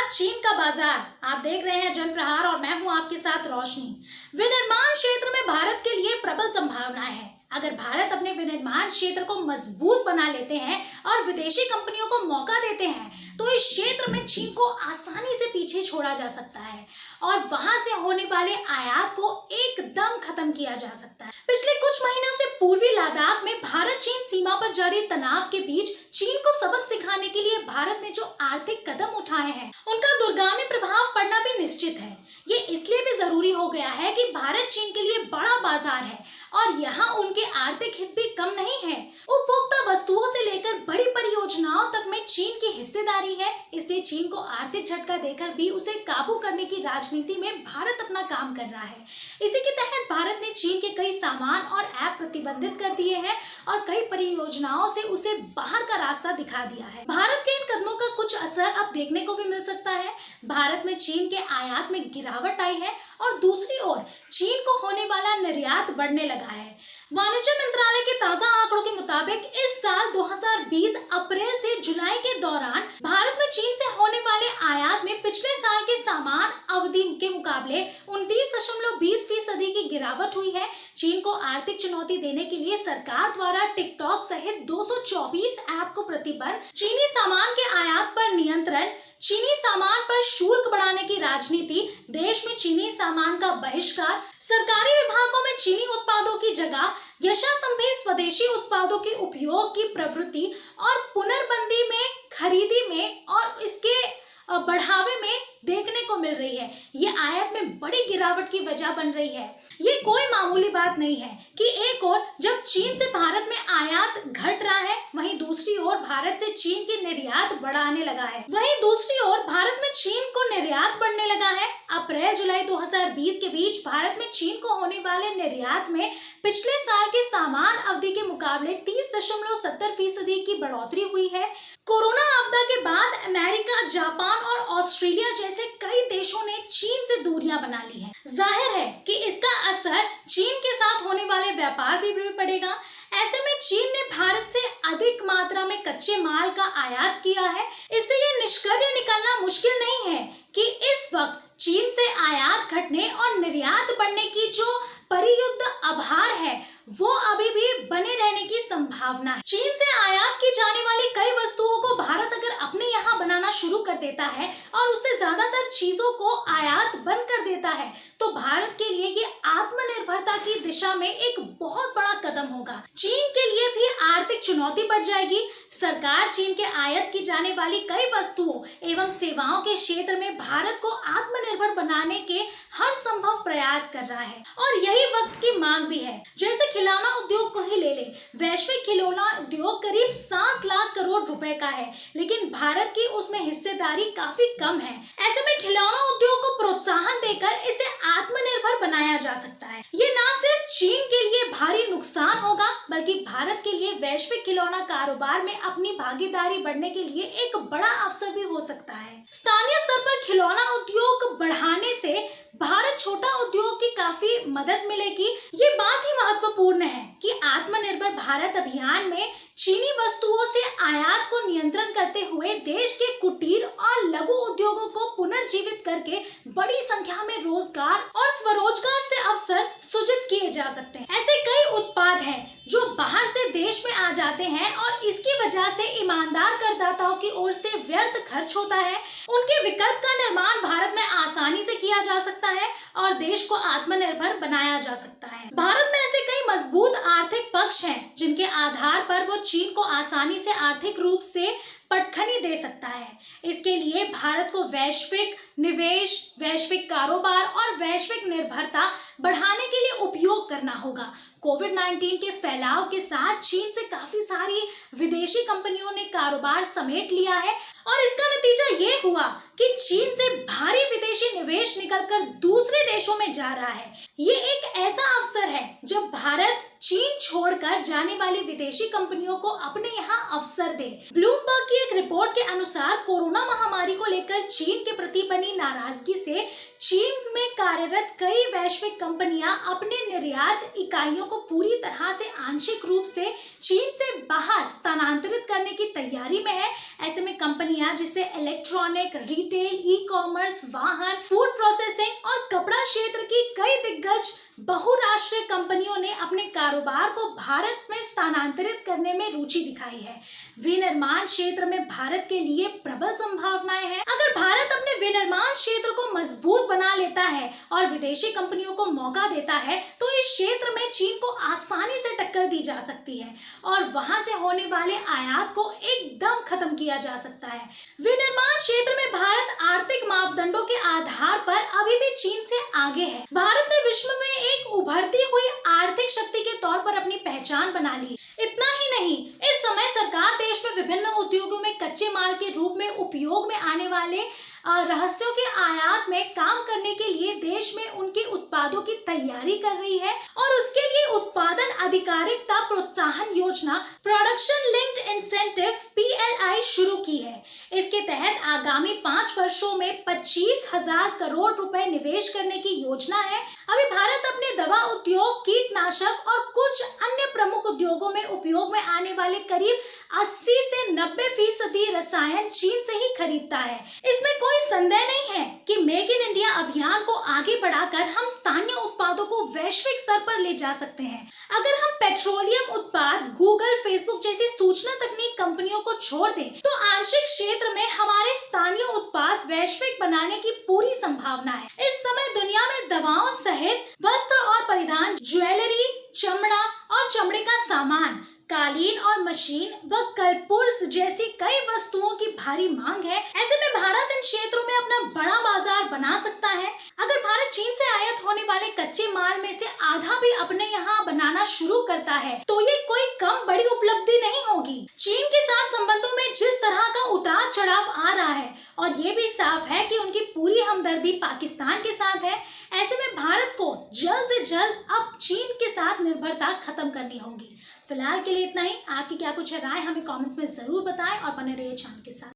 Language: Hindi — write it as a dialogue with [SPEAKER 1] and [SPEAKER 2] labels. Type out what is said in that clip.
[SPEAKER 1] चीन का बाजार। आप देख रहे हैं जनप्रहार और मैं हूं आपके साथ रोशनी। विनिर्माण क्षेत्र में भारत के लिए प्रबल संभावनाएं हैं। अगर भारत अपने विनिर्माण क्षेत्र को मजबूत बना लेते हैं और विदेशी कंपनियों को मौका देते हैं तो इस क्षेत्र में चीन को आसानी से पीछे छोड़ा जा सकता है और वहां से होने वाले आयात को एकदम खत्म किया जा सकता है। पिछले कुछ महीनों से पूर्वी लद्दाख में भारत चीन सीमा पर जारी तनाव के बीच चीन को सबक सिखाने के लिए भारत ने जो आर्थिक कदम उठाए हैं उनका दूरगामी प्रभाव पड़ना भी निश्चित है। ये इसलिए भी जरूरी हो गया है कि भारत चीन के लिए बड़ा बाजार है और यहाँ उनके आर्थिक हित भी कम नहीं है। उपभोक्ता वस्तुओं से लेकर बड़ी परियोजनाओं तक में चीन की हिस्सेदारी है, इसलिए चीन को आर्थिक झटका देकर भी उसे काबू करने की राजनीति में भारत अपना काम कर रहा है। इसी के तहत भारत ने चीन के कई सामान और ऐप प्रतिबंधित कर दिए हैं और कई परियोजनाओं से उसे बाहर का रास्ता दिखा दिया है। भारत के इन कदमों का कुछ असर अब देखने को भी मिल सकता है। भारत में चीन के आयात में गिरावट आई है और दूसरी ओर चीन को होने वाला निर्यात बढ़ने लगा है। वाणिज्य मंत्रालय के ताजा आंकड़ों के मुताबिक इस साल 2020 अप्रैल से जुलाई के दौरान भारत में चीन से होने वाले आयात में पिछले साल के समान अवधि के मुकाबले 29.20% की गिरावट हुई है। चीन को आर्थिक चुनौती देने के लिए सरकार द्वारा टिकटॉक सहित 224 ऐप को प्रतिबंध, चीनी सामान के आयात पर नियंत्रण, चीनी सामान पर शुल्क बढ़ाने की राजनीति, देश में चीनी सामान का बहिष्कार, सरकारी विभागों में चीनी उत्पादों की जगह यथासंभव स्वदेशी उत्पादों के उपयोग की प्रवृत्ति और पुनर्बंदी में, खरीदी में और इसके बढ़ावे में देखने को मिल रही है। ये आयात में बड़ी गिरावट की वजह बन रही है। ये कोई मामूली बात नहीं है कि एक ओर जब चीन से भारत में आयात घट रहा है, वहीं दूसरी ओर भारत से चीन की निर्यात बढ़ाने लगा है। अप्रैल जुलाई 2020 के बीच भारत में चीन को होने वाले निर्यात में पिछले साल के समान अवधि के मुकाबले 30.70% की बढ़ोतरी हुई है। कोरोना आपदा के बाद अमेरिका, जापान और ऑस्ट्रेलिया जैसे कई देशों ने चीन से दूरियां बना ली हैं। जाहिर है कि इसका असर चीन के साथ होने वाले व्यापार भी पड़ेगा। ऐसे में चीन ने भारत से अधिक मात्रा में कच्चे माल का आयात किया है। इससे ये निष्कर्ष निकालना मुश्किल नहीं है कि इस वक्त चीन से आयात घटने और निर्यात बढ़ने की जो परियुक्त आभार है वो अभी भी बने रहने की संभावना है। चीन से आयात की जाने वाली कई वस्तुओं को भारत अगर अपने यहाँ बनाना शुरू कर देता है और उससे ज्यादातर चीजों को आयात बंद कर देता है तो भारत के लिए ये आत्मनिर्भरता की दिशा में एक बहुत बड़ा कदम होगा। चीन के लिए भी आर्थिक चुनौती बढ़ जाएगी। सरकार चीन के आयात की जाने वाली कई वस्तुओं एवं सेवाओं के क्षेत्र में भारत को आत्मनिर्भर बनाने के हर संभव प्रयास कर रहा है और यही वक्त की मांग भी है। जैसे खिलौना उद्योग को ही ले ले, वैश्विक खिलौना उद्योग करीब 7 लाख करोड़ रुपए का है, लेकिन भारत की उसमें हिस्सेदारी काफी कम है। ऐसे में खिलौना उद्योग को प्रोत्साहन देकर इसे आत्मनिर्भर बनाया जा सकता है। ये न सिर्फ चीन के लिए भारी नुकसान होगा बल्कि भारत के लिए वैश्विक खिलौना कारोबार में अपनी भागीदारी बढ़ने के लिए एक बड़ा अवसर भी हो सकता है। स्थानीय स्तर पर खिलौना उद्योग बढ़ाने से भारत छोटा उद्योग की काफी मदद मिलेगी। ये बात ही महत्वपूर्ण है कि आत्मनिर्भर भारत अभियान में चीनी वस्तुओं से आयात को नियंत्रण करते हुए देश के कुटीर और लघु उद्योगों को पुनर्जीवित करके बड़ी संख्या में रोजगार और स्वरोजगार से अवसर सृजित किए जा सकते हैं। ऐसे कई उत्पाद हैं जो बाहर से देश में आ जाते हैं और इसकी वजह से ईमानदार करदाताओं की ओर से व्यर्थ खर्च होता है। उनके विकल्प का निर्माण भारत में आसानी से किया जा सकता है और देश को आत्मनिर्भर बनाया जा सकता है। भारत में ऐसे कई मजबूत आर्थिक पक्ष हैं जिनके आधार पर वो चीन को आसानी से आर्थिक रूप से पटखनी दे सकता है। इसके लिए भारत को वैश्विक निवेश, वैश्विक कारोबार और वैश्विक निर्भरता बढ़ाने के लिए उपयोग करना होगा। कोविड-19 के फैलाव के साथ चीन से काफी सारी विदेशी कंपनियों ने कारोबार समेट लिया है और इसका नतीजा ये हुआ कि चीन से भारी विदेशी निवेश निकलकर दूसरे देशों में जा रहा है। ये एक ऐसा अवसर है जब भारत चीन छोड़कर जाने वाली विदेशी कंपनियों को अपने यहाँ अवसर दे। ब्लूमबर्ग की एक रिपोर्ट के अनुसार कोरोना महामारी को लेकर चीन के प्रति बनी नाराजगी से चीन में कार्यरत कई वैश्विक कंपनियां अपने निर्यात इकाइयों को पूरी तरह से आंशिक रूप से चीन से बाहर स्थानांतरित करने की तैयारी में है। ऐसे में कंपनियां जिसे इलेक्ट्रॉनिक, रिटेल, ई कॉमर्स, वाहन, फूड प्रोसेसिंग और कपड़ा क्षेत्र की कई दिग्गज बहुराष्ट्रीय कंपनियों ने अपने कारोबार को भारत में स्थानांतरित करने में रुचि दिखाई है। विनिर्माण क्षेत्र में भारत के लिए प्रबल संभावनाएं हैं। अगर भारत अपने विनिर्माण क्षेत्र को मजबूत बना लेता है और विदेशी कंपनियों को मौका देता है तो इस क्षेत्र में चीन को आसानी से टक्कर दी जा सकती है और वहां से होने वाले आयात को एकदम खत्म किया जा सकता है। विनिर्माण क्षेत्र में भारत आर्थिक मापदंडों के आधार पर अभी भी चीन से आगे है। भारत ने विश्व में एक उभरती हुई आर्थिक शक्ति के तौर पर अपनी पहचान बना ली। इतना ही नहीं, इस समय सरकार देश में विभिन्न उद्योगों में कच्चे माल के रूप में उपयोग में आने वाले रहस्यों के आयात में काम करने के लिए देश में उनके उत्पादों की तैयारी कर रही है और उसके लिए उत्पादन आधिकारिकता प्रोत्साहन योजना प्रोडक्शन लिंक्ड इंसेंटिव PLI शुरू की है। इसके तहत आगामी 5 वर्षों में 25,000 करोड़ रुपए निवेश करने की योजना है। अभी भारत अपने दवा उद्योग, कीटनाशक और कुछ अन्य प्रमुख उद्योगों में उपयोग में आने वाले करीब 80 से 90% रसायन चीन से ही खरीदता है। इसमें कोई संदेह नहीं है कि मेक इन इंडिया अभियान को आगे बढ़ाकर हम स्थानीय उत्पादों को वैश्विक स्तर पर ले जा सकते हैं। अगर हम पेट्रोलियम उत्पाद, गूगल, फेसबुक जैसी सूचना तकनीक कंपनियों को छोड़ दें तो आंशिक क्षेत्र में हमारे स्थानीय उत्पाद वैश्विक बनाने की पूरी संभावना है। इस समय दुनिया में दवाओं सहित वस्त्र और परिधान, ज्वेलरी, चमड़ा और चमड़े का सामान, कालीन और मशीन व कलपुर्स जैसी कई वस्तुओं की भारी मांग है। ऐसे में भारत इन क्षेत्रों में अपना बड़ा बाजार बना सकता है। अगर भारत चीन से आयात होने वाले कच्चे माल में से आधा भी अपने यहाँ बनाना शुरू करता है तो ये कोई कम बड़ी उपलब्धि नहीं होगी। चीन के साथ संबंधों में जिस तरह का उतार चढ़ाव आ रहा है और ये भी साफ है कि उनकी पूरी हमदर्दी पाकिस्तान के साथ है। ऐसे में भारत को जल्द से जल्द अब चीन के साथ निर्भरता खत्म करनी होगी। फिलहाल के लिए इतना ही। आपकी क्या कुछ राय हमें कमेंट्स में जरूर बताएं और बने रहिए चैनल के साथ।